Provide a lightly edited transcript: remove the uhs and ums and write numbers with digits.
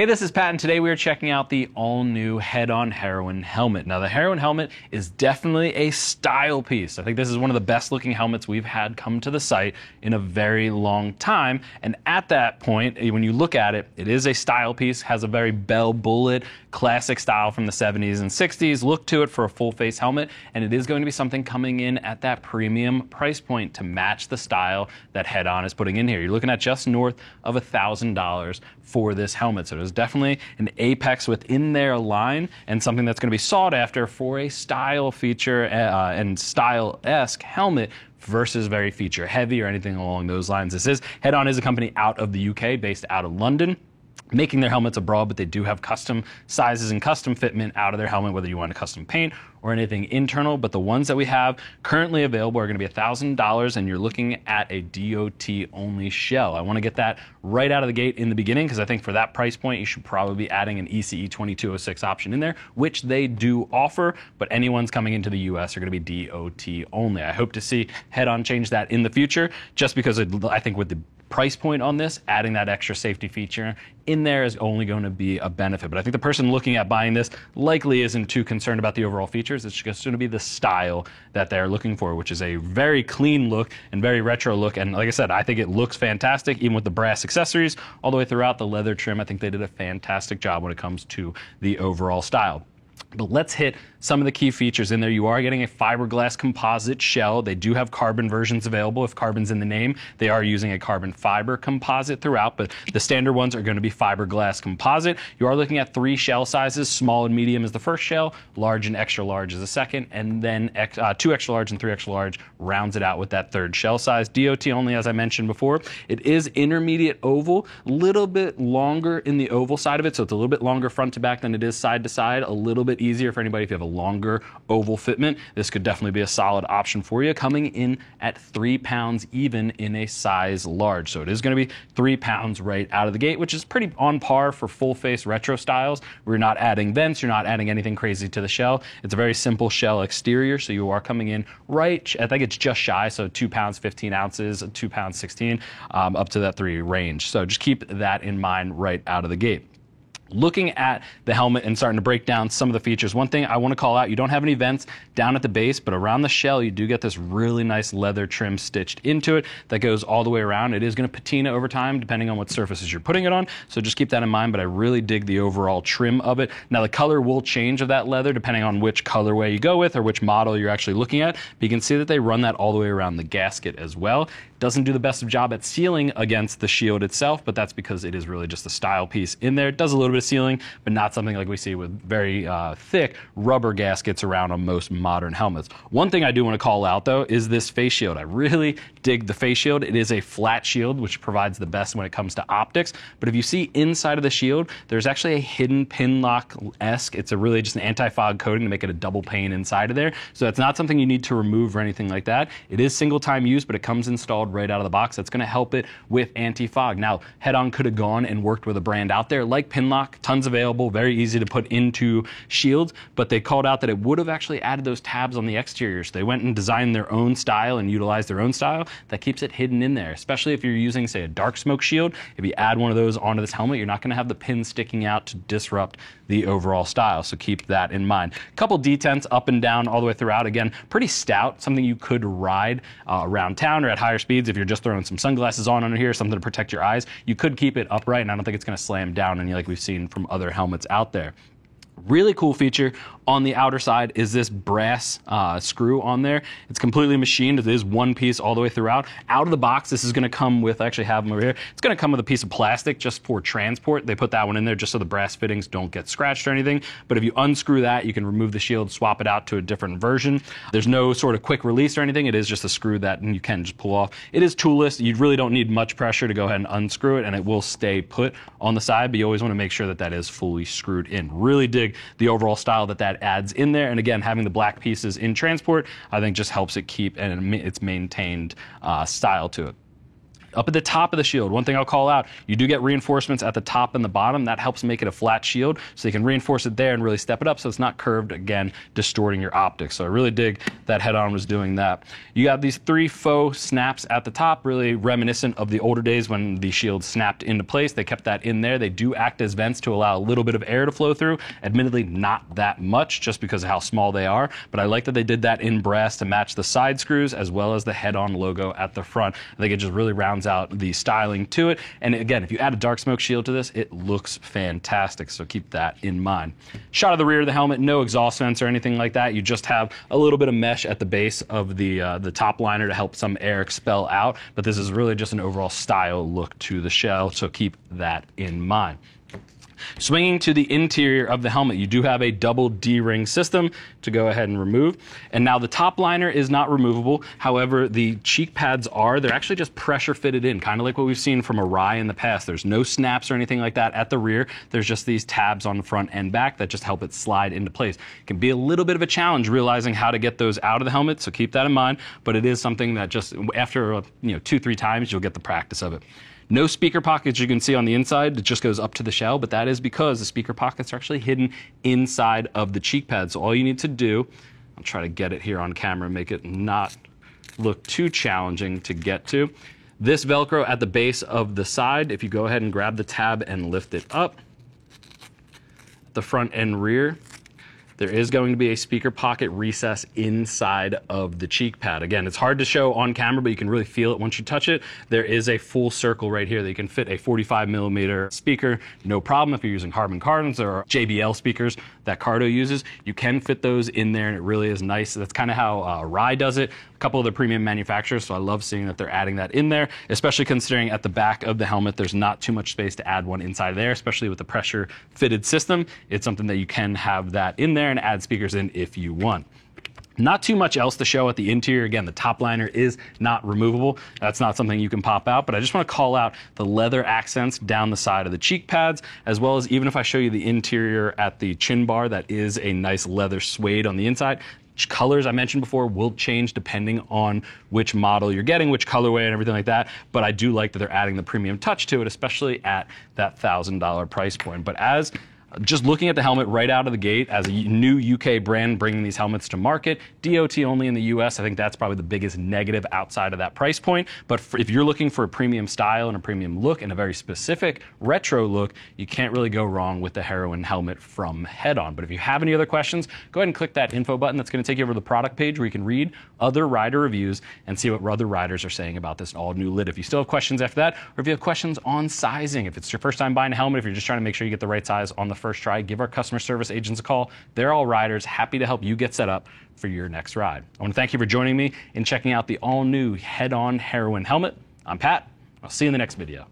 Hey, this is Pat, and today we are checking out the all-new Head-On Heroine helmet. Now, the Heroine helmet is definitely a style piece. I think this is one of the best-looking helmets we've had come to the site in a very long time, and at that point, when you look at it, it is a style piece, has a very bell bullet, classic style from the 70s and 60s look to it for a full-face helmet, and it is going to be something coming in at that premium price point to match the style that Head-On is putting in here. You're looking at just north of $1,000 for this helmet, so it is definitely an apex within their line and something that's going to be sought after for a style feature and style-esque helmet versus very feature heavy or anything along those lines. Head-On is a company out of the UK, based out of London, making their helmets abroad, but they do have custom sizes and custom fitment out of their helmet, whether you want a custom paint or anything internal. But the ones that we have currently available are going to be $1,000, and you're looking at a DOT only shell. I want to get that right out of the gate in the beginning, because I think for that price point, you should probably be adding an ECE 2206 option in there, which they do offer, but any ones coming into the US are going to be DOT only. I hope to see Head-On change that in the future, just because I think with the price point on this, adding that extra safety feature in there is only going to be a benefit. But I think the person looking at buying this likely isn't too concerned about the overall features. It's just going to be the style that they're looking for, which is a very clean look and very retro look. And like I said, I think it looks fantastic, even with the brass accessories all the way throughout. The leather trim, I think they did a fantastic job when it comes to the overall style. But let's hit some of the key features in there. You are getting a fiberglass composite shell. They do have carbon versions available. If carbon's in the name, they are using a carbon fiber composite throughout, but the standard ones are going to be fiberglass composite. You are looking at 3 shell sizes. Small and medium is the first shell, large and extra large is the second, and then 2 extra large and 3 extra large rounds it out with that third shell size. DOT only, as I mentioned before. It is intermediate oval, a little bit longer in the oval side of it, so it's a little bit longer front to back than it is side to side, a little bit easier for anybody if you have a longer oval fitment. This could definitely be a solid option for you, coming in at 3 pounds even in a size large. So it is going to be 3 pounds right out of the gate, which is pretty on par for full face retro styles. We're not adding vents, you're not adding anything crazy to the shell. It's a very simple shell exterior, so you are coming in right, I think it's just shy, so 2 pounds 15 ounces, 2 pounds 16, up to that 3 range. So just keep that in mind right out of the gate. Looking at the helmet and starting to break down some of the features, one thing I want to call out, you don't have any vents down at the base, but around the shell you do get this really nice leather trim stitched into it that goes all the way around. It is going to patina over time depending on what surfaces you're putting it on, so just keep that in mind, but I really dig the overall trim of it. Now the color will change of that leather depending on which colorway you go with or which model you're actually looking at, but you can see that they run that all the way around the gasket as well. Doesn't do the best of job at sealing against the shield itself, but that's because it is really just a style piece in there. It does a little bit of sealing, but not something like we see with very thick rubber gaskets around on most modern helmets. One thing I do want to call out though is this face shield. I really dig the face shield. It is a flat shield, which provides the best when it comes to optics, but if you see inside of the shield, there's actually a hidden pin lock-esque. It's really just an anti-fog coating to make it a double pane inside of there, so it's not something you need to remove or anything like that. It is single time use, but it comes installed right out of the box. That's going to help it with anti-fog. Now, Head-On could have gone and worked with a brand out there like Pinlock, tons available, very easy to put into shields, but they called out that it would have actually added those tabs on the exterior. So they went and designed their own style and utilized their own style that keeps it hidden in there, especially if you're using, say, a dark smoke shield. If you add one of those onto this helmet, you're not going to have the pin sticking out to disrupt the overall style, so keep that in mind. A couple detents up and down all the way throughout. Again, pretty stout, something you could ride around town or at higher speeds if you're just throwing some sunglasses on under here, something to protect your eyes. You could keep it upright, and I don't think it's going to slam down on you like we've seen from other helmets out there. Really cool feature on the outer side is this brass screw on there. It's completely machined. It is one piece all the way throughout. Out of the box, this is going to come with, I actually have them over here, it's going to come with a piece of plastic just for transport. They put that one in there just so the brass fittings don't get scratched or anything. But if you unscrew that, you can remove the shield, swap it out to a different version. There's no sort of quick release or anything. It is just a screw that you can just pull off. It is toolless. You really don't need much pressure to go ahead and unscrew it, and it will stay put on the side, but you always want to make sure that that is fully screwed in. Really dig the overall style that adds in there, and again, having the black pieces in transport, I think just helps it keep and its maintained style to it. Up at the top of the shield, one thing I'll call out, you do get reinforcements at the top and the bottom. That helps make it a flat shield, so you can reinforce it there and really step it up so it's not curved, again, distorting your optics. So I really dig that head-on was doing that. You got these 3 faux snaps at the top, really reminiscent of the older days when the shield snapped into place. They kept that in there. They do act as vents to allow a little bit of air to flow through. Admittedly, not that much, just because of how small they are, but I like that they did that in brass to match the side screws as well as the head-on logo at the front. I think it just really rounds out the styling to it. And again, if you add a dark smoke shield to this, it looks fantastic, so keep that in mind. Shot of the rear of the helmet, no exhaust vents or anything like that. You just have a little bit of mesh at the base of the top liner to help some air expel out, but this is really just an overall style look to the shell, so keep that in mind. Swinging to the interior of the helmet, you do have a double D-ring system to go ahead and remove. And now the top liner is not removable. However, the cheek pads are. They're actually just pressure fitted in, kind of like what we've seen from Arai in the past. There's no snaps or anything like that at the rear. There's just these tabs on the front and back that just help it slide into place. It can be a little bit of a challenge realizing how to get those out of the helmet, so keep that in mind. But it is something that just after 2-3 times, you'll get the practice of it. No speaker pockets you can see on the inside. It just goes up to the shell, but that is because the speaker pockets are actually hidden inside of the cheek pad. So all you need to do, I'll try to get it here on camera, make it not look too challenging to get to. This Velcro at the base of the side, if you go ahead and grab the tab and lift it up, the front and rear, there is going to be a speaker pocket recess inside of the cheek pad. Again, it's hard to show on camera, but you can really feel it once you touch it. There is a full circle right here that you can fit a 45mm speaker, no problem. If you're using Harman Kardons or JBL speakers that Cardo uses, you can fit those in there, and it really is nice. That's kind of how Arai does it. A couple of the premium manufacturers, so I love seeing that they're adding that in there, especially considering at the back of the helmet, there's not too much space to add one inside there, especially with the pressure fitted system. It's something that you can have that in there and add speakers in if you want. Not too much else to show at the interior. Again, the top liner is not removable. That's not something you can pop out, but I just want to call out the leather accents down the side of the cheek pads, as well as even if I show you the interior at the chin bar, that is a nice leather suede on the inside. Colors I mentioned before will change depending on which model you're getting, which colorway and everything like that, but I do like that they're adding the premium touch to it, especially at that $1,000 price point. But as just looking at the helmet right out of the gate, as a new UK brand bringing these helmets to market, DOT only in the US, I think that's probably the biggest negative outside of that price point. But if you're looking for a premium style and a premium look and a very specific retro look, you can't really go wrong with the Heroine helmet from Head-On. But if you have any other questions, go ahead and click that info button. That's going to take you over to the product page where you can read other rider reviews and see what other riders are saying about this all new lid. If you still have questions after that, or if you have questions on sizing, if it's your first time buying a helmet, if you're just trying to make sure you get the right size on the first try, give our customer service agents a call. They're all riders, happy to help you get set up for your next ride. I want to thank you for joining me in checking out the all-new Head-On Heroine helmet. I'm Pat. I'll see you in the next video.